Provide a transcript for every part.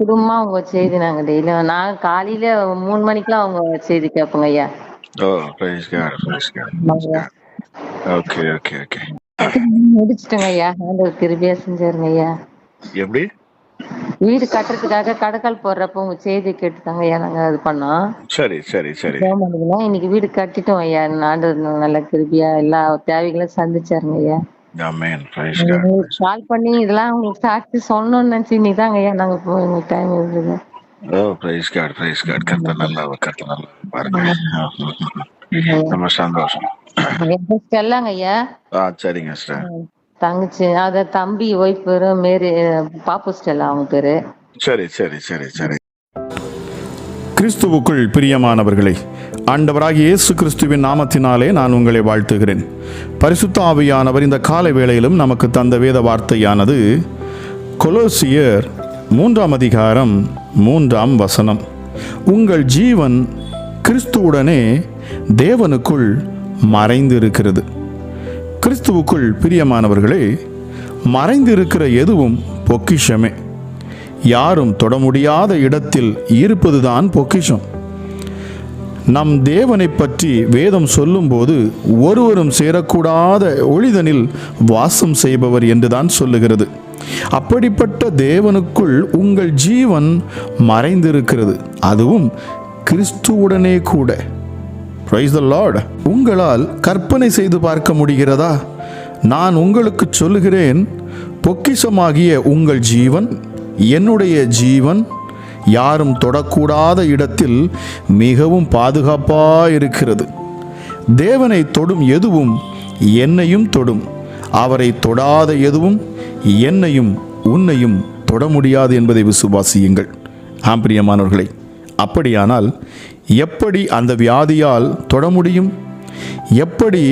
குடும்பமா அவங்க செய்தி நாங்க டெய்லியும் நான் காலையில 3 மணிக்கெல்லாம் அவங்க செய்தி கேட்போங்க ஐயா. Oh praise God, praise God, praise ஆமாங்க. காட். Okay okay okay. முடிச்சிட்டோங்க ஐயா. ஆண்டவர் கிருபையா செஞ்சாருங்க ஐயா. எப்படி? வீடு கட்டுறதுக்காக கடக்கால் போடுறப்ப உங்க செய்தி கேட்டுதாங்க ஐயா நாங்க அது பண்ணோம். சரி சரி சரி. இன்னைக்கு வீடு கட்டிட்டோம் ஐயா. ஆண்டவர் நல்ல கிருபையா எல்லா தேவைகளும் சந்திச்சாருங்க ஐயா. ஆமென். Price God. கால் பண்ணி இதெல்லாம் உங்களுக்கு சாட்சி சொல்லணும்னு நினைச்சு இன்னைக்குதாங்க ஐயா நாங்க எங்களுக்கு டைம் இருந்தது. ஓ பிரைஸ் காட், பிரைஸ் காட். கர்த்தர் நல்லவர், கர்த்தர் நல்லவர். பாருங்க ரொம்ப சந்தோஷம். ஸ்டெல்லாங்க ஐயா. சரிங்க சிஸ்டர். தங்கச்சி அத தம்பி ஒய்ஃப் பேரு மேரி பாப்பு ஸ்டெல்லா அவங்க பேரு. சரி சரி சரி சரி. கிறிஸ்துவுக்குள் பிரியமானவர்களே, ஆண்டவராகிய இயேசு கிறிஸ்துவின் நாமத்தினாலே நான் உங்களை வாழ்த்துகிறேன். பரிசுத்த ஆவியானவர் இந்த காலை வேளையிலும் நமக்கு தந்த வேத வார்த்தையானது கொலோசியர் 3ஆம் அதிகாரம் 3ஆம் வசனம். உங்கள் ஜீவன் கிறிஸ்துவுடனே தேவனுக்குள் மறைந்திருக்கிறது. கிறிஸ்துவுக்குள் பிரியமானவர்களே, மறைந்திருக்கிற எதுவும் பொக்கிஷமே. யாரும் தொட முடியாத இடத்தில் இருப்பதுதான் பொக்கிஷம். நம் தேவனை பற்றி வேதம் சொல்லும்போது ஒருவரும் சேரக்கூடாத ஒளிதனில் வாசம் செய்பவர் என்றுதான் சொல்லுகிறது. அப்படிப்பட்ட தேவனுக்குள் உங்கள் ஜீவன் மறைந்திருக்கிறது, அதுவும் கிறிஸ்துவுடனே கூட. Praise the Lord. உங்களால் கற்பனை செய்து பார்க்க முடிகிறதா? நான் உங்களுக்கு சொல்லுகிறேன், பொக்கிஷமாகிய உங்கள் ஜீவன், என்னுடைய ஜீவன் யாரும் தொடக்கூடாத இடத்தில் மிகவும் பாதுகாப்பாயிருக்கிறது. தேவனை தொடும் எதுவும் என்னையும் தொடும், அவரை தொடாத எதுவும் என்னையும் உன்னையும் தொட முடியாது என்பதை விசுவாசியுங்கள். ஆம் பிரியமானவர்களே, அப்படியானால் எப்படி அந்த வியாதியால் தொட முடியும்? எப்படி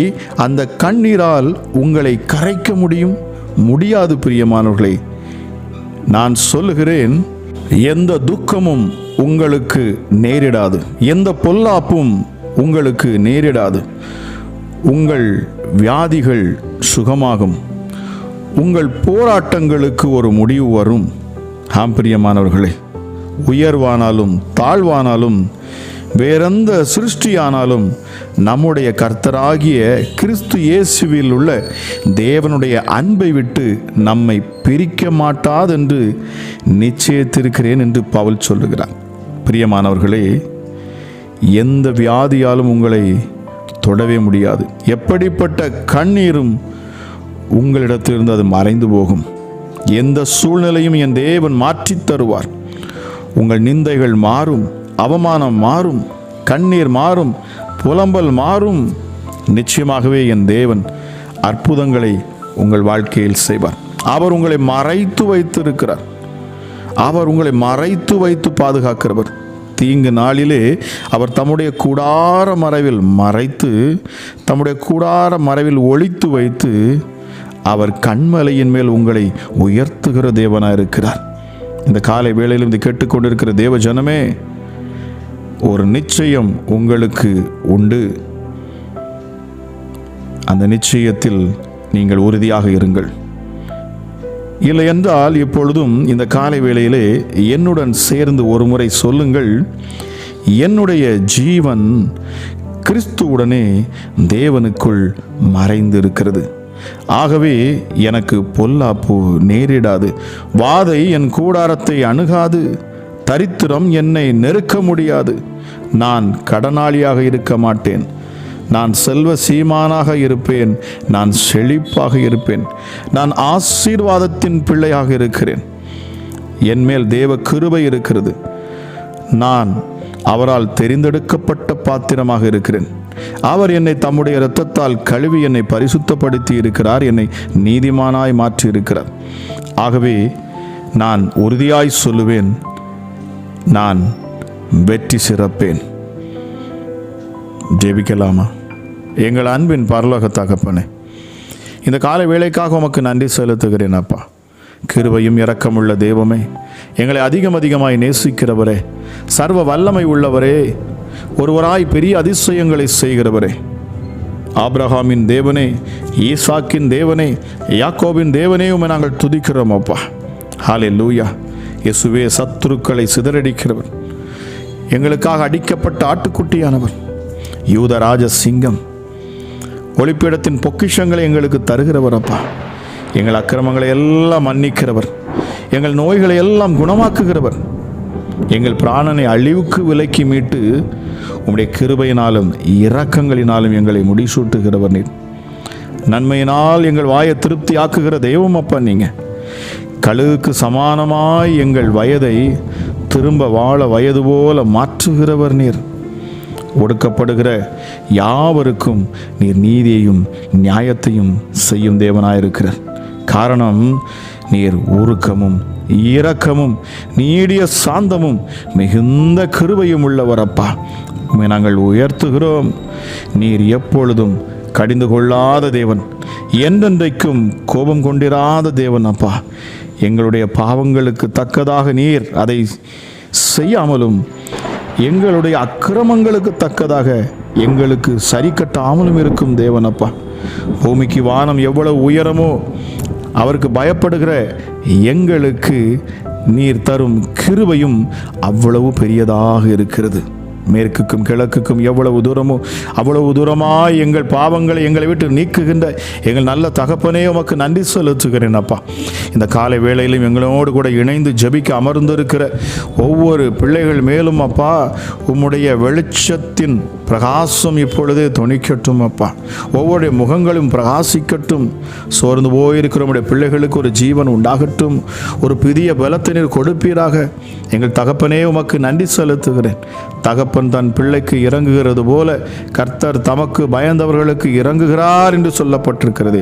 அந்த கண்ணீரால் உங்களை கரைக்க முடியும்? முடியாது பிரியமானவர்களே. நான் சொல்லுகிறேன், எந்த துக்கமும் உங்களுக்கு நேரிடாது, எந்த பொல்லாப்பும் உங்களுக்கு நேரிடாது. உங்கள் வியாதிகள் சுகமாகும், உங்கள் போராட்டங்களுக்கு ஒரு முடிவு வரும். ஆம் பிரியமானவர்களே, உயர்வானாலும் தாழ்வானாலும் வேறெந்த சிருஷ்டியானாலும் நம்முடைய கர்த்தராகிய கிறிஸ்து இயேசுவில் உள்ள தேவனுடைய அன்பை விட்டு நம்மை பிரிக்க மாட்டாதென்று நிச்சயித்திருக்கிறேன் என்று பவுல் சொல்லுகிறார். பிரியமானவர்களே, எந்த வியாதியாலும் உங்களை தொடவே முடியாது. எப்படிப்பட்ட கண்ணீரும் உங்களிடத்திலிருந்து அது மறைந்து போகும். எந்த சூழ்நிலையும் என் தேவன் மாற்றித் தருவார். உங்கள் நிந்தைகள் மாறும், அவமானம் மாறும், கண்ணீர் மாறும், புலம்பல் மாறும். நிச்சயமாகவே என் தேவன் அற்புதங்களை உங்கள் வாழ்க்கையில் செய்வார். அவர் உங்களை மறைத்து வைத்திருக்கிறார். அவர் உங்களை மறைத்து வைத்து பாதுகாக்கிறவர். தீங்கு நாளிலே அவர் தம்முடைய கூடார மறைவில் மறைத்து, தம்முடைய கூடார மறைவில் ஒளித்து வைத்து, அவர் கண்மலையின் மேல் உங்களை உயர்த்துகிற தேவனாக இருக்கிறார். இந்த காலை வேளையில் இருந்து கேட்டுக்கொண்டிருக்கிற தேவ ஜனமே, ஒரு நிச்சயம் உங்களுக்கு உண்டு. அந்த நிச்சயத்தில் நீங்கள் உறுதியாக இருங்கள். இல்லை என்றால் இப்பொழுதும் இந்த காலை வேளையிலே என்னுடன் சேர்ந்து ஒரு முறை சொல்லுங்கள், என்னுடைய ஜீவன் கிறிஸ்துவுடனே தேவனுக்குள் மறைந்திருக்கிறது. ஆகவே எனக்கு பொல்லாப்பு நேரிடாது, வாதை என் கூடாரத்தை அணுகாது, தரித்திரம் என்னை நெருக்க முடியாது. நான் கடனாளியாக இருக்க மாட்டேன், நான் செல்வ சீமானாக இருப்பேன், நான் செழிப்பாக இருப்பேன், நான் ஆசீர்வாதத்தின் பிள்ளையாக இருக்கிறேன். என் மேல் தேவ கிருபை இருக்கிறது. நான் அவரால் தெரிந்தெடுக்கப்பட்ட பாத்திரமாக இருக்கிறேன். அவர் என்னை தம்முடைய இரத்தத்தால் கழுவி என்னை பரிசுத்தப்படுத்தி இருக்கிறார், என்னை நீதிமானாய் மாற்றி இருக்கிறார். ஆகவே நான் உறுதியாய் சொல்லுவேன், நான் வெற்றி சிறப்பேன். ஜெபிக்கலாமா? எங்கள் அன்பின் பரலோக தகப்பனே, இந்த காலை வேளைக்காக உமக்கு நன்றி செலுத்துகிறேன் அப்பா. கிருபையும் இரக்கமுள்ள தெய்வமே, எங்களை அதிகமாய் நேசிக்கிறவரே, சர்வ வல்லமை உள்ளவரே, ஒருவராய் பெரிய அதிசயங்களை செய்கிறவரே, ஆபிரகாமின் தேவனே, ஈசாக்கின் தேவனே, யாக்கோபின் தேவனே, உம்மை நாங்கள் துதிக்கிறோம் அப்பா. ஹல்லேலூயா. இயேசுவே, சத்துருக்களை சிதறடிக்கிறவர், எங்களுக்காக அடிக்கப்பட்ட ஆட்டுக்குட்டியானவர், யூதராஜ சிங்கம், ஒளிப்பிடத்தின் பொக்கிஷங்களை எங்களுக்கு தருகிறவர் அப்பா. எங்கள் அக்கிரமங்களை எல்லாம் மன்னிக்கிறவர், எங்கள் நோய்களை எல்லாம் குணமாக்குகிறவர், எங்கள் பிராணனை அழிவுக்கு விலக்கி மீட்டு உம்முடைய கிருபையினாலும் இரக்கங்களினாலும் எங்களை முடிசூட்டுகிறவர் நீர். நன்மையினால் எங்கள் வாயை திருப்தி ஆக்குகிற தெய்வம் அப்பா. நீங்கள் கழுகுக்கு சமானமாய் எங்கள் வயதை திரும்ப வாழ வயது போல மாற்றுகிறவர் நீர். ஒடுக்கப்படுகிற யாவருக்கும் நீர் நீதியையும் நியாயத்தையும் செய்யும் தேவனாயிருக்கிறார். காரணம், நீர் உருக்கமும் இரக்கமும் நீடிய சாந்தமும் மிகுந்த கிருபையும் உள்ளவர் அப்பா. நாங்கள் உயர்த்துகிறோம். நீர் எப்பொழுதும் கடிந்து கொள்ளாத தேவன், என்றென்றைக்கும் கோபம் கொண்டிராத தேவன் அப்பா. எங்களுடைய பாவங்களுக்கு தக்கதாக நீர் அதை செய்யாமலும், எங்களுடைய அக்கிரமங்களுக்கு தக்கதாக எங்களுக்கு சரி கட்டாமலும் இருக்கும் தேவன் அப்பா. பூமிக்கு வானம் எவ்வளவு உயரமோ, அவருக்கு பயப்படுகிற எங்களுக்கு நீர் தரும் கிருபையும் அவ்வளவு பெரியதாக இருக்கிறது. மேற்குக்கும் கிழக்குக்கும் எவ்வளவு தூரமோ அவ்வளவு தூரமாய் எங்கள் பாவங்களை எங்களை விட்டு நீக்குகின்ற எங்கள் நல்ல தகப்பனே, உமக்கு நன்றி செலுத்துகிறேன் அப்பா. இந்த காலை வேளையிலும் எங்களோடு கூட இணைந்து ஜெபிக்க அமர்ந்திருக்கிற ஒவ்வொரு பிள்ளைகள் மேலும் அப்பா, உம்முடைய வெளிச்சத்தின் பிரகாசம் இப்பொழுதே தொனிக்கட்டும் அப்பா. ஒவ்வொரு முகங்களும் பிரகாசிக்கட்டும். சோர்ந்து போயிருக்கிற உம்முடைய பிள்ளைகளுக்கு ஒரு ஜீவன் உண்டாகட்டும். ஒரு புதிய பலத்தை நீர் கொடுப்பீராக. எங்கள் தகப்பனே, உமக்கு நன்றி செலுத்துகிறேன். தகப்பன் தன் பிள்ளைக்கு இறங்குகிறது போல கர்த்தர் தமக்கு பயந்தவர்களுக்கு இறங்குகிறார் என்று சொல்லப்பட்டிருக்கிறது.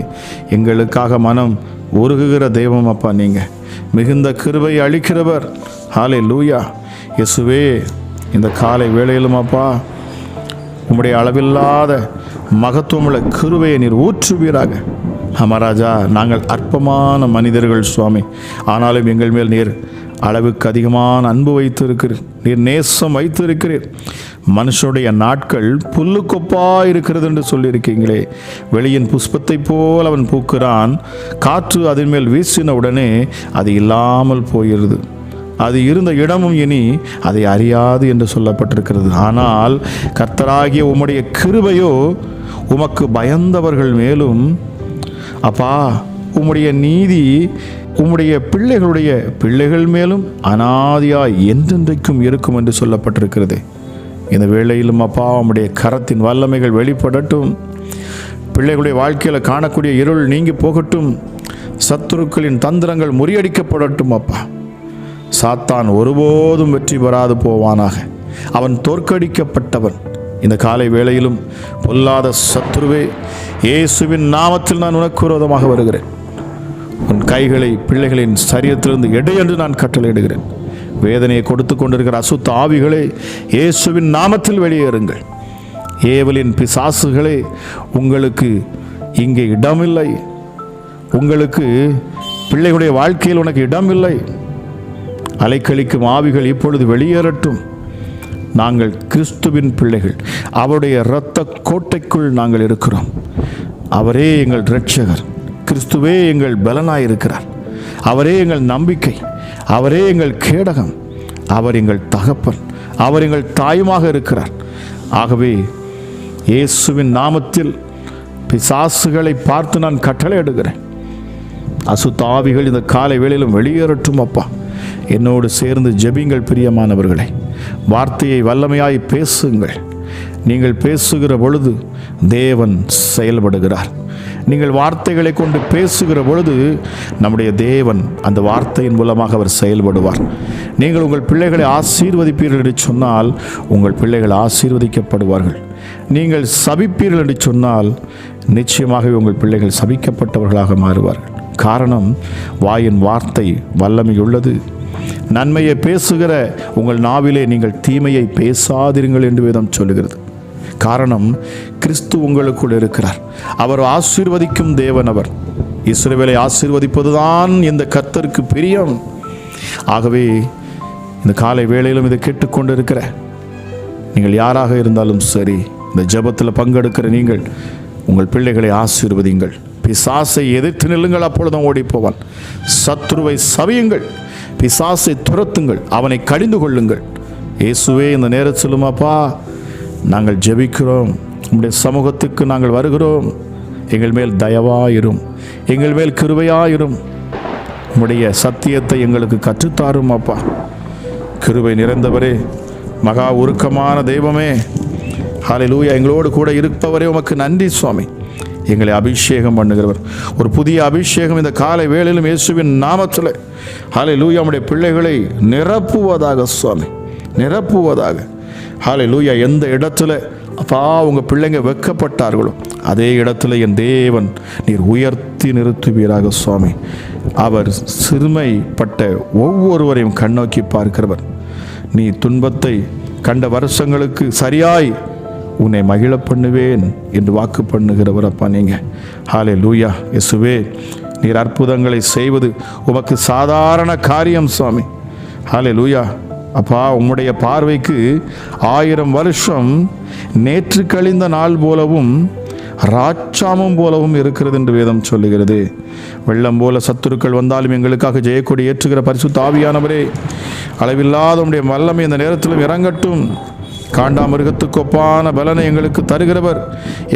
எங்களுக்காக மனம் உருகுகிற தெய்வம் அப்பா. நீங்கள் மிகுந்த கிருபை அளிக்கிறவர். ஹல்லேலூயா. இயேசுவே, இந்த காலை வேளையிலும் அப்பா, உம்முடைய அளவில்லாத மகத்துவமுள்ள கிருபையை நீர் ஊற்றுவீராக. அமராஜா, நாங்கள் அற்பமான மனிதர்கள் சுவாமி, ஆனாலும் எங்கள் மேல் நீர் அளவுக்கு அதிகமான அன்பு வைத்திருக்கிறீர். நீர் நேசம் வைத்திருக்கிறீர். மனுஷனுடைய நாட்கள் புல்லுக்கொப்பா இருக்கிறது என்று சொல்லியிருக்கீங்களே. வெளியின் புஷ்பத்தை போல் அவன் பூக்கிறான், காற்று அதன் மேல் வீசின உடனே அது இல்லாமல் போயிருது, அது இருந்த இடமும் இனி அதை அறியாது என்று சொல்லப்பட்டிருக்கிறது. ஆனால் கர்த்தராகிய உம்முடைய கிருபையோ உமக்கு பயந்தவர்கள் மேலும் அப்பா, உம்முடைய நீதி உம்முடைய பிள்ளைகளுடைய பிள்ளைகள் மேலும் அனாதியாய் என்றென்றைக்கும் இருக்கும் என்று சொல்லப்பட்டிருக்கிறது. இந்த வேளையிலும் அப்பா, உம்முடைய கரத்தின் வல்லமைகள் வெளிப்படட்டும். பிள்ளைகளுடைய வாழ்க்கையில் காணக்கூடிய இருள் நீங்கி போகட்டும். சத்துருக்களின் தந்திரங்கள் முறியடிக்கப்படட்டும் அப்பா. சாத்தான் ஒருபோதும் வெற்றி பெறாது போவானாக. அவன் தோற்கடிக்கப்பட்டவன். இந்த காலை வேளையிலும் பொல்லாத சத்துருவே, இயேசுவின் நாமத்தில் நான் உனக்கு விரோதமாக வருகிறேன். உன் கைகளை பிள்ளைகளின் சரீரத்திலிருந்து எடை என்று நான் கட்டளையிடுகிறேன். வேதனையை கொடுத்து கொண்டிருக்கிற அசுத்த ஆவிகளே, இயேசுவின் நாமத்தில் வெளியேறுங்கள். ஏவலின் பிசாசுகளே, உங்களுக்கு இங்கே இடமில்லை. உங்களுக்கு பிள்ளைகளுடைய வாழ்க்கையில் உனக்கு இடமில்லை. அலைக்கழிக்கும் ஆவிகள் இப்பொழுது வெளியேறட்டும். நாங்கள் கிறிஸ்துவின் பிள்ளைகள். அவருடைய இரத்த கோட்டைக்குள் நாங்கள் இருக்கிறோம். அவரே எங்கள் இரட்சகர். கிறிஸ்துவே எங்கள் பலனாயிருக்கிறார். அவரே எங்கள் நம்பிக்கை. அவரே எங்கள் கேடகம். அவர் எங்கள் தகப்பன். அவர் எங்கள் தாயுமாக இருக்கிறார். ஆகவே இயேசுவின் நாமத்தில் பிசாசுகளை பார்த்து நான் கட்டளையிடுகிறேன். அசுத்த ஆவிகள் இந்த காலை வேளையிலும் வெளியேறட்டும் அப்பா. என்னோடு சேர்ந்து ஜெபிங்கள் பிரியமானவர்களை. வார்த்தையை வல்லமையாய் பேசுங்கள். நீங்கள் பேசுகிற பொழுது தேவன் செயல்படுகிறார். நீங்கள் வார்த்தைகளை கொண்டு பேசுகிற பொழுது நம்முடைய தேவன் அந்த வார்த்தையின் மூலமாக அவர் செயல்படுவார். நீங்கள் உங்கள் பிள்ளைகளை ஆசீர்வதிப்பீர்கள் என்று சொன்னால் உங்கள் பிள்ளைகள் ஆசீர்வதிக்கப்படுவார்கள். நீங்கள் சபிப்பீர்கள் என்று சொன்னால் நிச்சயமாகவே உங்கள் பிள்ளைகள் சபிக்கப்பட்டவர்களாக மாறுவார்கள். காரணம், வாயின் வார்த்தை வல்லமை உள்ளது. நன்மையை பேசுகிற உங்கள் நாவிலே நீங்கள் தீமையை பேசாதிருங்கள் என்று வேதம் சொல்லுகிறது. காரணம், கிறிஸ்து உங்களுக்குள் இருக்கிறார். அவர் ஆசீர்வதிக்கும் தேவன். அவர் இஸ்ரவேலை ஆசீர்வதிப்பதுதான் இந்த கர்த்தருக்கு பிரியம். ஆகவே இந்த காலை வேளையிலும் இதை கேட்டுக்கொண்டு இருக்கிற நீங்கள் யாராக இருந்தாலும் சரி, இந்த ஜெபத்தில் பங்கெடுக்கிற நீங்கள் உங்கள் பிள்ளைகளை ஆசீர்வதிங்கள். பிசாசை எதிர்த்து நில்லுங்கள், அப்பொழுதும் ஓடி போவான். சத்ருவை சவியுங்கள். பிசாசை துரத்துங்கள், அவனை கடிந்து கொள்ளுங்கள். இயேசுவே, இந்த நேரத்திலும் அப்பா நாங்கள் ஜெபிக்கிறோம், உம்முடைய சமூகத்துக்கு நாங்கள் வருகிறோம். எங்கள் மேல் தயவாயிரும், எங்கள் மேல் கிருபையாயிரும். உம்முடைய சத்தியத்தை எங்களுக்கு கற்றுத்தாரும் அப்பா. கிருபை நிறைந்தவரே, மகா உருக்கமான தெய்வமே, ஹல்லேலூயா, எங்களோடு கூட இருப்பவரே உமக்கு நன்றி சுவாமி. எங்களை அபிஷேகம் பண்ணுகிறவர், ஒரு புதிய அபிஷேகம் இந்த காலை வேளையிலும் இயேசுவின் நாமத்தில் ஹல்லேலூயா உம்முடைய பிள்ளைகளை நிரப்புவதாக சுவாமி, நிரப்புவதாக. ஹல்லேலூயா, எந்த இடத்துல அப்பா உங்கள் பிள்ளைங்க வெட்கப்பட்டார்களோ அதே இடத்துல என் தேவன் நீர் உயர்த்தி நிறுத்துவீராக சுவாமி. அவர் சிறுமைப்பட்ட ஒவ்வொருவரையும் கண்ணோக்கி பார்க்கிறவர். நீ துன்பத்தை கண்ட வருஷங்களுக்கு சரியாய் உன்னை மகிழ பண்ணுவேன் என்று வாக்கு பண்ணுகிறவர் அப்பா நீங்கள். ஹல்லேலூயா. இயேசுவே, நீர் அற்புதங்களை செய்வது உமக்கு சாதாரண காரியம் சுவாமி. ஹல்லேலூயா. அப்பா, உம்முடைய பார்வைக்கு 1000 வருஷம் நேற்று கழிந்த நாள் போலவும் ராட்சாமம் போலவும் இருக்கிறது என்று வேதம் சொல்லுகிறது. வெள்ளம் போல சத்துருக்கள் வந்தாலும் எங்களுக்காக ஜெயக்கொடி ஏற்றுகிற பரிசுத்த ஆவியானவரே, அளவில்லாத உம்முடைய வல்லமை இந்த நேரத்திலும் இறங்கட்டும். காண்டாமிருகத்துக்கு ஒப்பான பலனை எங்களுக்கு தருகிறவர்,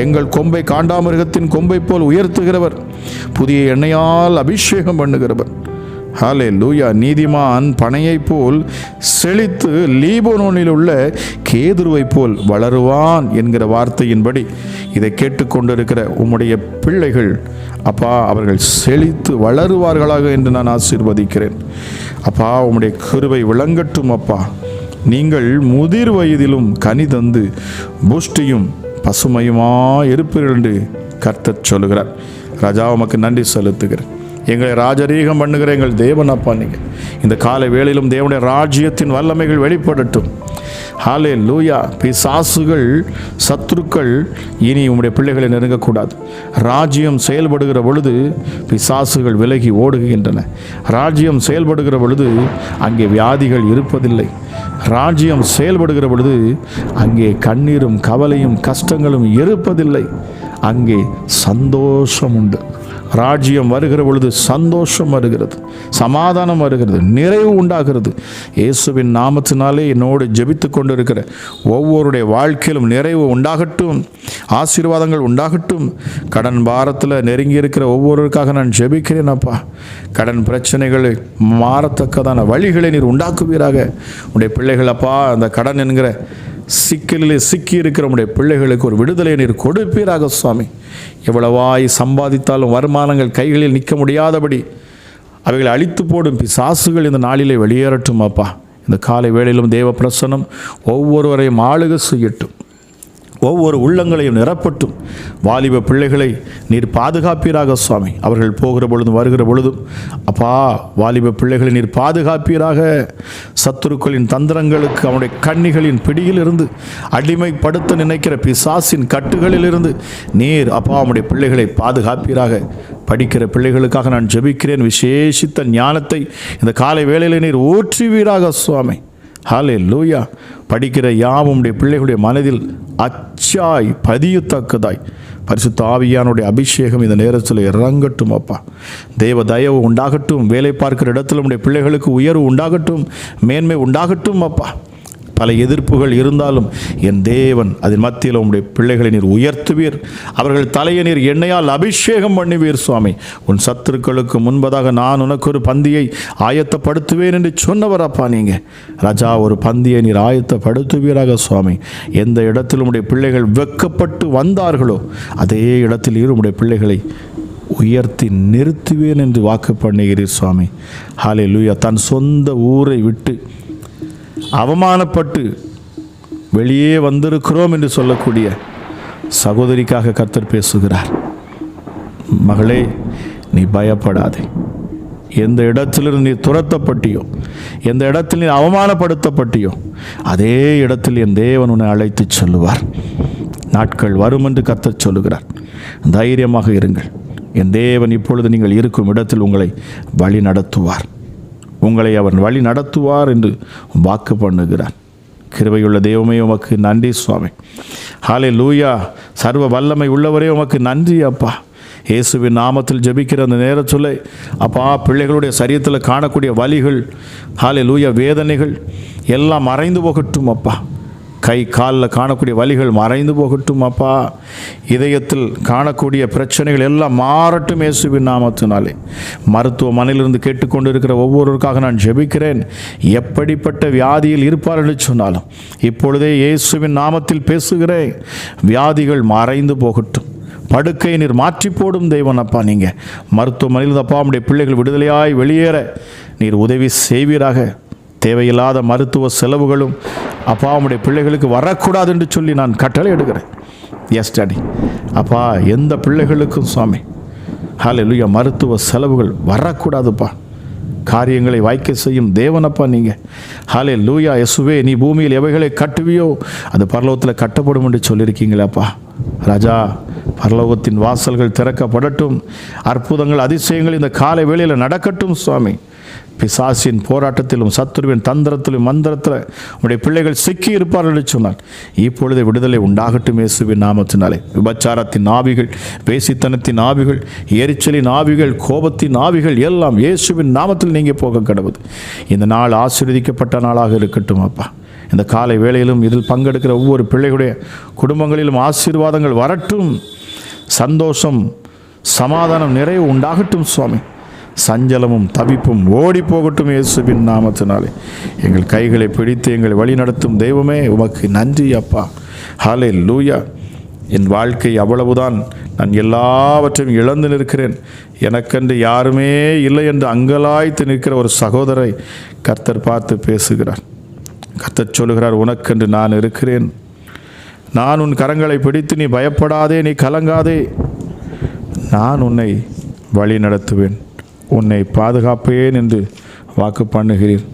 எங்கள் கொம்பை காண்டாமிருகத்தின் கொம்பை போல் உயர்த்துகிறவர், புதிய எண்ணெயால் அபிஷேகம் பண்ணுகிறவர். ஹல்லேலூயா. நீதிமான் பனையை போல் செழித்து லீபனோனில் உள்ள கேதுருவை போல் வளருவான் என்கிற வார்த்தையின்படி இதை கேட்டுக்கொண்டிருக்கிற உம்முடைய பிள்ளைகள் அப்பா, அவர்கள் செழித்து வளருவார்களாக என்று நான் ஆசீர்வதிக்கிறேன். அப்பா, உம்முடைய கிருபை விளங்கட்டும் அப்பா. நீங்கள் முதிர் வயதிலும் கனி தந்து புஷ்டியும் பசுமையுமாய் இருப்பீர்கள் என்று கர்த்தர் சொல்லுகிறார். ராஜா, உமக்கு நன்றி செலுத்துகிறேன். எங்களை ராஜரீகம் பண்ணுகிற எங்கள் தேவன் அப்பா, நீங்கள் இந்த காலை வேளையிலும் தேவனுடைய ராஜ்யத்தின் வல்லமைகள் வெளிப்படட்டும். ஹல்லேலூயா. பிசாசுகள், சத்துருக்கள் இனி உம்முடைய பிள்ளைகளை நெருங்கக்கூடாது. ராஜ்யம் செயல்படுகிற பொழுது பிசாசுகள் விலகி ஓடுகின்றன. ராஜ்யம் செயல்படுகிற பொழுது அங்கே வியாதிகள் இருப்பதில்லை. ராஜ்யம் செயல்படுகிற பொழுது அங்கே கண்ணீரும் கவலையும் கஷ்டங்களும் இருப்பதில்லை. அங்கே சந்தோஷம் உண்டு. ராஜ்யம் வருகிற பொழுது சந்தோஷம் வருகிறது, சமாதானம் வருகிறது, நிறைவு உண்டாகிறது. இயேசுவின் நாமத்தினாலே என்னோடு ஜெபித்து கொண்டிருக்கிற ஒவ்வொருடைய வாழ்க்கையிலும் நிறைவு உண்டாகட்டும், ஆசீர்வாதங்கள் உண்டாகட்டும். கடன் பாரத்தில் நெருங்கி இருக்கிற ஒவ்வொருவருக்காக நான் ஜெபிக்கிறேன் அப்பா. கடன் பிரச்சனைகளை மாறத்தக்கதான வழிகளை நீர் உண்டாக்குவீராக. உடைய பிள்ளைகள் அப்பா, அந்த கடன் என்கிற சிக்கலிலே சிக்கி இருக்கிற உடைய பிள்ளைகளுக்கு ஒரு விடுதலை நீர் கொடுப்பீராக சுவாமி. எவ்வளவாய் சம்பாதித்தாலும் வருமானங்கள் கைகளில் நிற்க முடியாதபடி அவைகளை அழித்து போடும் பிசாசுகள் இந்த நாளிலே வெளியேறட்டும் அப்பா. இந்த காலை வேளையிலும் தேவ பிரசன்னம் ஒவ்வொருவரையும் ஆளுகை செய்யட்டும், ஒவ்வொரு உள்ளங்களையும் நிரப்பட்டும். வாலிப பிள்ளைகளை நீர் பாதுகாப்பீராக சுவாமி. அவர்கள் போகிற பொழுதும் வருகிற பொழுதும் அப்பா, வாலிப பிள்ளைகளை நீர் பாதுகாப்பீராக. சத்துருக்களின் தந்திரங்களுக்கு, அவனுடைய கண்ணிகளின் பிடியிலிருந்து, அடிமைப்படுத்த நினைக்கிற பிசாசின் கட்டுகளிலிருந்து நீர் அப்பா அவனுடைய பிள்ளைகளை பாதுகாப்பீராக. படிக்கிற பிள்ளைகளுக்காக நான் ஜெபிக்கிறேன். விசேஷித்த ஞானத்தை இந்த காலை வேளையில் நீர் ஊற்றுவீராக சுவாமி. ஹல்லேலூயா. படிக்கிற யாவும் உடைய பிள்ளைகளுடைய மனதில் அச்சாய் பதியத்தக்கதாய் பரிசுத்த ஆவியானுடைய அபிஷேகம் இந்த நேரத்தில் இறங்கட்டும் அப்பா. தேவ தயவு உண்டாகட்டும். வேலை பார்க்கிற இடத்துல உடைய பிள்ளைகளுக்கு உயர்வு உண்டாகட்டும், மேன்மை உண்டாகட்டும் அப்பா. பல எதிர்ப்புகள் இருந்தாலும் என் தேவன் அதன் மத்தியில் உம்முடைய பிள்ளைகளை நீர் உயர்த்துவீர். அவர்கள் தலையை நீர் எண்ணெயால் அபிஷேகம் பண்ணுவீர் சுவாமி. உன் சத்துருக்களுக்கு முன்பதாக நான் உனக்கு ஒரு பந்தியை ஆயத்தப்படுத்துவேன் என்று சொன்னவர் அப்பா நீங்கள். ராஜா, ஒரு பந்தியை நீர் ஆயத்தப்படுத்துவீராக சுவாமி. எந்த இடத்தில் உம்முடைய பிள்ளைகள் வெட்கப்பட்டு வந்தார்களோ அதே இடத்தில் உம்முடைய பிள்ளைகளை உயர்த்தி நிறுத்துவேன் என்று வாக்கு பண்ணுகிறீர் சுவாமி. ஹல்லேலூயா. தன் சொந்த ஊரை விட்டு அவமானப்பட்டு வெளியே வந்திருக்கிறோம் என்று சொல்லக்கூடிய சகோதரிக்காக கர்த்தர் பேசுகிறார். மகளே, நீ பயப்படாதே. எந்த இடத்திலிருந்து நீ துரத்தப்பட்டியோ, எந்த இடத்தில் நீ அவமானப்படுத்தப்பட்டியோ அதே இடத்தில் என் தேவன் உன்னை அழைத்து சொல்லுவார். நாட்கள் வரும் என்று கர்த்தர் சொல்லுகிறார். தைரியமாக இருங்கள். என் தேவன் இப்பொழுது நீங்கள் இருக்கும் இடத்தில் உங்களை வழி நடத்துவார். உங்களை அவர் வழி நடத்துவார் என்று வாக்கு பண்ணுகிறார். கிருபையுள்ள தெய்வமே, உமக்கு நன்றி சுவாமி. ஹல்லேலூயா. சர்வ வல்லமை உள்ளவரே, உமக்கு நன்றி அப்பா. இயேசுவின் நாமத்தில் ஜெபிக்கிற அந்த நேரத்தில் அப்பா, பிள்ளைகளுடைய சரீரத்தில் காணக்கூடிய வலிகள், ஹல்லேலூயா, வேதனைகள் எல்லாம் மறைந்து போகட்டும் அப்பா. கை காலில் காணக்கூடிய வலிகள் மறைந்து போகட்டும் அப்பா. இதயத்தில் காணக்கூடிய பிரச்சனைகள் எல்லாம் மாறட்டும் இயேசுவின் நாமத்தினாலே. மருத்துவமனையிலிருந்து கேட்டுக்கொண்டு இருக்கிற ஒவ்வொருவருக்காக நான் ஜெபிக்கிறேன். எப்படிப்பட்ட வியாதியில் இருப்பார்கள் சொன்னாலும் இப்பொழுதே இயேசுவின் நாமத்தில் பேசுகிறேன், வியாதிகள் மறைந்து போகட்டும். படுக்கை நீர் மாற்றி போடும் தெய்வன் அப்பா. நீங்கள் மருத்துவமனையில் அப்பா நம்முடைய பிள்ளைகள் விடுதலையாய் வெளியேற நீர் உதவி செய்வீராக. தேவையில்லாத மருத்துவ செலவுகளும் அப்பா உம்முடைய பிள்ளைகளுக்கு வரக்கூடாது என்று சொல்லி நான் கட்டளை எடுக்கிறேன். Yes daddy. அப்பா, எந்த பிள்ளைகளுக்கும் சுவாமி ஹல்லேலூயா மருத்துவ செலவுகள் வரக்கூடாதுப்பா. காரியங்களை வாய்க்க செய்யும் தேவனப்பா நீங்கள். ஹல்லேலூயா. இயேசுவே, நீ பூமியில் எவைகளை கட்டுவியோ அது பரலோகத்தில் கட்டப்படும் என்று சொல்லியிருக்கீங்களேப்பா. ராஜா, பரலோகத்தின் வாசல்கள் திறக்கப்படட்டும். அற்புதங்கள் அதிசயங்கள் இந்த காலை வேளையில் நடக்கட்டும் சுவாமி. பிசாசின் போராட்டத்திலும் சத்துருவின் தந்திரத்திலும் மந்திரத்தில் உடைய பிள்ளைகள் சிக்கி இருப்பார்கள் என்று சொன்னார். இப்பொழுது விடுதலை உண்டாகட்டும் இயேசுவின் நாமத்தினாலே. விபச்சாரத்தின் ஆவிகள், வேசித்தனத்தின் ஆவிகள், எரிச்சலின் ஆவிகள், கோபத்தின் ஆவிகள் எல்லாம் இயேசுவின் நாமத்தில் நீங்க போக கடவுது. இந்த நாள் ஆசீர்வதிக்கப்பட்ட நாளாக இருக்கட்டும் அப்பா. இந்த காலை வேளையிலும் இதில் பங்கெடுக்கிற ஒவ்வொரு பிள்ளைகளுடைய குடும்பங்களிலும் ஆசீர்வாதங்கள் வரட்டும். சந்தோஷம், சமாதானம், நிறைவு உண்டாகட்டும் சுவாமி. சஞ்சலமும் தவிப்பும் ஓடி போகட்டும் இயேசுவின் நாமத்தினாலே. எங்கள் கைகளை பிடித்து எங்களை வழி நடத்தும் தெய்வமே, உமக்கு நன்றி அப்பா. ஹல்லேலூயா. என் வாழ்க்கை அவ்வளவுதான், நான் எல்லாவற்றையும் இழந்து நிற்கிறேன், எனக்கென்று யாருமே இல்லை என்று அங்கலாய்த்து நிற்கிற ஒரு சகோதரை கர்த்தர் பார்த்து பேசுகிறார். கர்த்தர் சொல்லுகிறார், உனக்கென்று நான் இருக்கிறேன். நான் உன் கரங்களை பிடித்து நீ பயப்படாதே, நீ கலங்காதே, நான் உன்னை வழி நடத்துவேன், உன்னை பாதுகாப்பேன் என்று வாக்கு பண்ணுகிறீர்.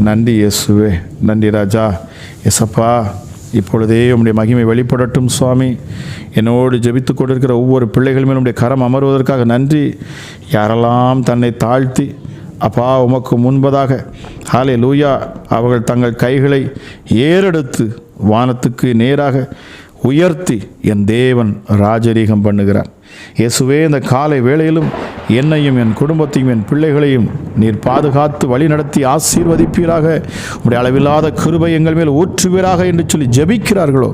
நன்றி இயேசுவே, நன்றி ராஜா. எசப்பா, இப்பொழுதே உம்முடைய மகிமை வெளிப்படட்டும் சுவாமி. என்னோடு ஜெபித்து கொண்டிருக்கிற ஒவ்வொரு பிள்ளைகளுமே உம்முடைய கரம் அமர்வதற்காக நன்றி. யாரெல்லாம் தன்னை தாழ்த்தி அப்பா உமக்கு முன்பதாக ஹல்லேலூயா அவர்கள் தங்கள் கைகளை ஏறெடுத்து வானத்துக்கு நேராக உயர்த்தி என் தேவன் ராஜரீகம் பண்ணுகிறார். இயேசுவே, இந்த காலை வேளையிலும் என்னையும் என் குடும்பத்தையும் என் பிள்ளைகளையும் நீர் பாதுகாத்து வழி நடத்தி ஆசீர்வதிப்பீராக. உடைய அளவில்லாத கிருபை எங்கள் மேல் ஊற்றுவீராக என்று சொல்லி ஜெபிக்கிறார்களோ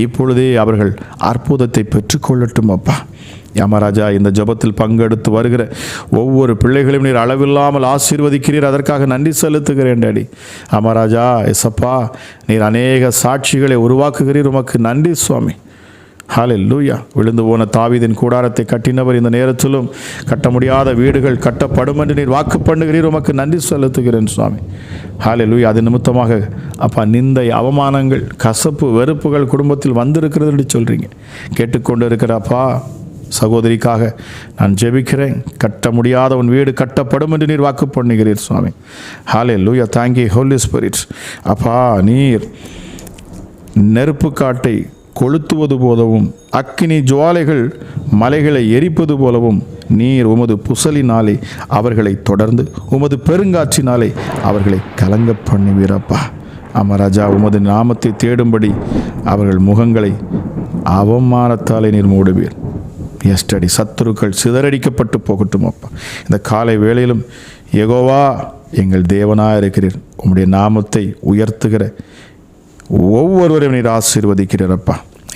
இப்பொழுதே அவர்கள் அற்புதத்தை பெற்றுக்கொள்ளட்டும் அப்பா. யாமராஜா, இந்த ஜெபத்தில் பங்கெடுத்து வருகிற ஒவ்வொரு பிள்ளைகளையும் நீர் அளவில்லாமல் ஆசீர்வதிக்கிறீர். அதற்காக நன்றி செலுத்துகிறேன் டாடி. அமராஜா, எசப்பா, நீர் அநேக சாட்சிகளை உருவாக்குகிறீர். உமக்கு நன்றி சுவாமி. ஹல்லேலூயா. விழுந்து போன தாவீதின் கூடாரத்தை கட்டினவர் இந்த நேரத்திலும் கட்ட முடியாத வீடுகள் கட்டப்படும் என்று நீர் வாக்கு பண்ணுகிறீர். உமக்கு நன்றி செலுத்துகிறேன் சுவாமி. ஹல்லேலூயா. அது நிமித்தமாக அப்பா நிந்தை, அவமானங்கள், கசப்பு, வெறுப்புகள் குடும்பத்தில் வந்திருக்கிறது என்று சொல்கிறீங்க. கேட்டுக்கொண்டு இருக்கிற அப்பா சகோதரிக்காக நான் ஜெபிக்கிறேன். கட்ட முடியாத உன் வீடு கட்டப்படும் என்று நீர் வாக்கு பண்ணுகிறீர் சுவாமி. Hallelujah. Thank you holy spirit. அப்பா, நீர் நெருப்பு காட்டை கொளுத்துவது போலவும் அக்கினி ஜுவாலைகள் மலைகளை எரிப்பது போலவும் நீர் உமது புசலினாலே அவர்களை தொடர்ந்து உமது பெருங்காற்றினாலே அவர்களை கலங்க பண்ணுவீரப்பா. அமராஜா, உமது நாமத்தை தேடும்படி அவர்கள் முகங்களை அவமானத்தாலே நீர் மூடுவீர். எஸ்டடி சத்துருக்கள் சிதறடிக்கப்பட்டு போகட்டும் அப்பா. இந்த காலை வேளையிலும் யெகோவா எங்கள் தேவனாக இருக்கிறீர். உம்முடைய நாமத்தை உயர்த்துகிற ஒவ்வொருவரையும் நீர் ஆசீர்வதிக்கிறப்பா.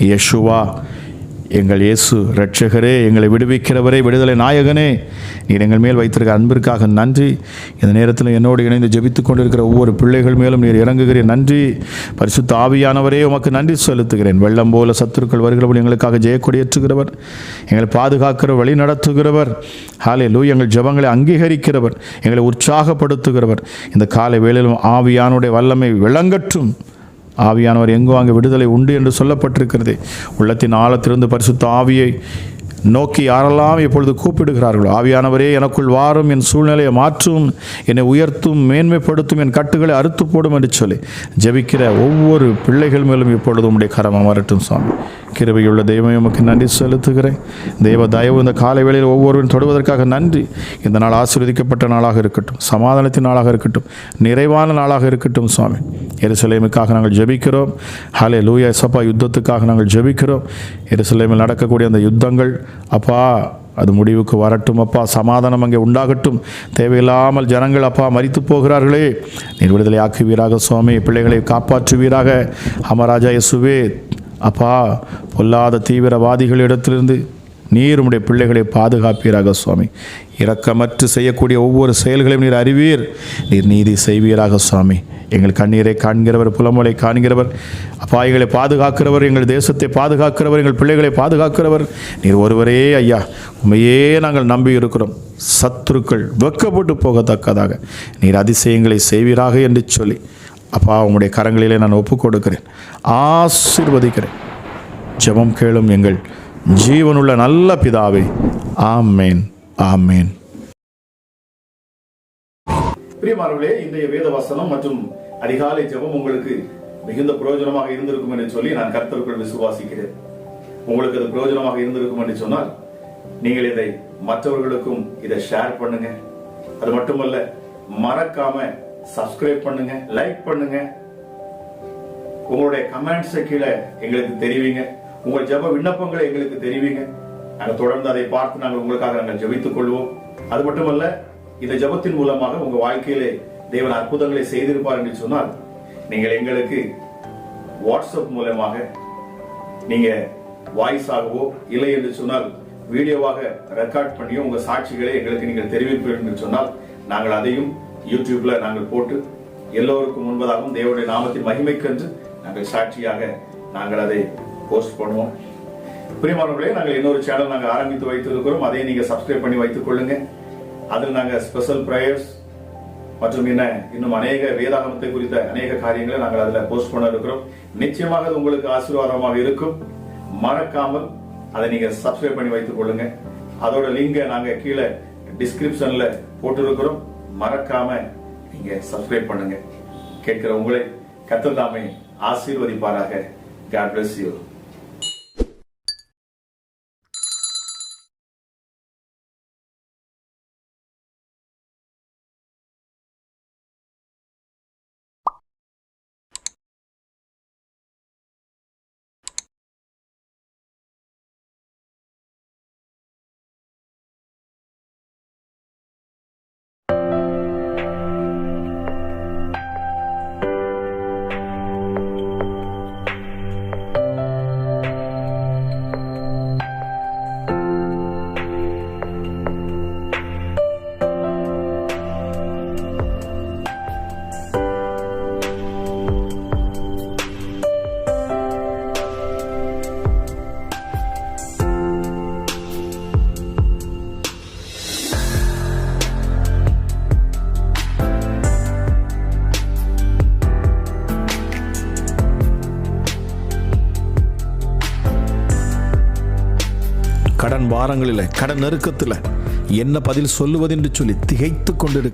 யெஷுவா, எங்கள் இயேசு இரட்சகரே, எங்களை விடுவிக்கிறவரே, விடுதலை நாயகனே, நீர் எங்கள் மேல் வைத்திருக்க அன்பிற்காக நன்றி. இந்த நேரத்தில் என்னோடு இணைந்து ஜெபித்து கொண்டிருக்கிற ஒவ்வொரு பிள்ளைகள் மேலும் நீர் இறங்குகிறேன். நன்றி. பரிசுத்த ஆவியானவரே, உமக்கு நன்றி செலுத்துகிறேன். வெள்ளம் போல சத்துருக்கள் வருகிறவர் எங்களுக்காக ஜெயக்கொடியேற்றுகிறவர், எங்களை பாதுகாக்கிறவர், வழி நடத்துகிறவர், ஹல்லேலூயா, எங்கள் ஜெபங்களை அங்கீகரிக்கிறவர், எங்களை உற்சாகப்படுத்துகிறவர். இந்த காலை வேளையிலும் ஆவியானுடைய வல்லமை விளங்கட்டும். ஆவியானவர் எங்கோ அங்கே விடுதலை உண்டு என்று சொல்லப்பட்டிருக்கிறது. உள்ளத்தின் ஆழத்திலிருந்து பரிசுத்த ஆவியை நோக்கி யாரெல்லாம் இப்பொழுது கூப்பிடுகிறார்களோ, ஆவியானவரே எனக்குள் வாரும், என் சூழ்நிலையை மாற்றும், என்னை உயர்த்தும், மேன்மைப்படுத்தும், என் கட்டுகளை அறுத்து போடும் என்று சொல்லி ஜெபிக்கிற ஒவ்வொரு பிள்ளைகள் மேலும் இப்பொழுது உம்முடைய கரம் அமரட்டும் சுவாமி. கிருபையுள்ள தெய்வமே, உமக்கு நன்றி செலுத்துகிறேன். தெய்வ தயவு இந்த காலை வேளையில் ஒவ்வொருவரும் தொடுவதற்காக நன்றி. இந்த நாள் ஆசீர்வதிக்கப்பட்ட நாளாக இருக்கட்டும், சமாதானத்தின் நாளாக இருக்கட்டும், நிறைவான நாளாக இருக்கட்டும் சுவாமி. எருசலேமுக்காக நாங்கள் ஜெபிக்கிறோம். ஹல்லேலூயா. சப்பா, யுத்தத்துக்காக நாங்கள் ஜெபிக்கிறோம். எருசலேமில் நடக்கக்கூடிய அந்த யுத்தங்கள் அப்பா அது முடிவுக்கு வரட்டும் அப்பா. சமாதானம் அங்கே உண்டாகட்டும். தேவையில்லாமல் ஜனங்கள் அப்பா மரித்து போகிறார்களே, நீர் விடுதலை ஆக்குவீராக சுவாமி. பிள்ளைகளை காப்பாற்றுவீராக. அமராஜா இயேசுவே அப்பா, பொல்லாத தீவிரவாதிகளிடத்திலிருந்து நீர் உம்முடைய பிள்ளைகளை பாதுகாப்பீராக சுவாமி. இரக்கமற்று செய்யக்கூடிய ஒவ்வொரு செயல்களையும் நீர் அறிவீர். நீர் நீதி செய்வீராக சுவாமி. எங்கள் கண்ணீரை காண்கிறவர், புலம்பலை காண்கிறவர், அப்பாய்களை பாதுகாக்கிறவர், எங்கள் தேசத்தை பாதுகாக்கிறவர், எங்கள் பிள்ளைகளை பாதுகாக்கிறவர் நீர் ஒருவரே ஐயா. உண்மையே நாங்கள் நம்பி இருக்கிறோம். சத்துருக்கள் வெக்கப்பட்டு போகத்தக்கதாக நீர் அதிசயங்களை செய்வீராக என்று சொல்லி அப்பா உம்முடைய கரங்களிலே நான் ஒப்புக் கொடுக்கிறேன், ஆசீர்வதிக்கிறேன். ஜெபம் கேளும் எங்கள் ஜீவனுள்ள நல்ல பிதாவே. ஆமேன், ஆமேன். பிரியமானவர்களே, இன்றைய வேத வசனம் மற்றும் அதிகாலை ஜெபம் உங்களுக்கு மிகுந்த பிரயோஜனமாக இருந்திருக்கும் என்று சொல்லி நான் கர்த்தருக்குள் விசுவாசிக்கிறேன். உங்களுக்கு அது பிரயோஜனமாக இருந்திருக்கும் என்று சொன்னால் நீங்கள் இதை மற்றவர்களுக்கும் இதை ஷேர் பண்ணுங்க. அது மட்டுமல்ல, மறக்காம சப்ஸ்கிரைப் பண்ணுங்க, லைக் பண்ணுங்க, உங்களுடைய கமெண்ட்ஸ் கீழே எங்களுக்கு தெரிவிங்க, உங்கள் ஜெப விண்ணப்பங்களை எங்களுக்கு தெரிவிங்க. நாங்கள் தொடர்ந்து அதை பார்த்து நாங்கள் உங்களுக்காக நாங்கள் ஜெபித்துக் கொள்வோம். அது மட்டுமல்ல, இந்த ஜெபத்தின் மூலமாக உங்க வாழ்க்கையிலே தேவன் அற்புதங்களை செய்திருப்பார் என்று சொன்னால் நீங்கள் எங்களுக்கு வாட்ஸ்அப் மூலமாக நீங்க வாய்ஸ் ஆகவோ இல்லை என்று சொன்னால் வீடியோவாக ரெக்கார்ட் பண்ணியோ உங்க சாட்சிகளை எங்களுக்கு நீங்கள் தெரிவிப்பீர்கள் என்று சொன்னால் நாங்கள் அதையும் யூடியூப்ல நாங்கள் போட்டு எல்லோருக்கும் முன்பதாகவும் தேவனுடைய நாமத்தின் மகிமைக்கென்று நாங்கள் சாட்சியாக நாங்கள் அதை போஸ்ட் பண்ணுவோம். பிரியமானவர்களே, நாங்கள் இன்னொரு சேனல் நாங்கள் ஆரம்பித்து வைத்திருக்கிறோம். அதை நீங்க சப்ஸ்கிரைப் பண்ணி வைத்துக் கொள்ளுங்க. அதில் நாங்கள் ஸ்பெஷல் பிரேயர்ஸ் மற்றும் இன்னும் அநேக வேதாகமத்தை குறித்த அநேக காரியங்களை நாங்கள் அதில் போஸ்ட் பண்ண இருக்கிறோம். நிச்சயமாக அது உங்களுக்கு ஆசீர்வாதமாக இருக்கும். மறக்காமல் அதை நீங்க சப்ஸ்கிரைப் பண்ணி வைத்துக் கொள்ளுங்க. அதோட லிங்கை நாங்க கீழே டிஸ்கிரிப்ஷன்ல போட்டிருக்கிறோம். மறக்காம நீங்க சப்ஸ்கிரைப் பண்ணுங்க. கேட்கிற உங்களை கர்த்தர் தாமே ஆசீர்வதிப்பாராக. God bless you. கடன் பாரங்களில், கடன் நெருக்கத்தில் என்ன பதில் சொல்லுவதென்று சொல்லி திகைத்து கொண்டிருக்க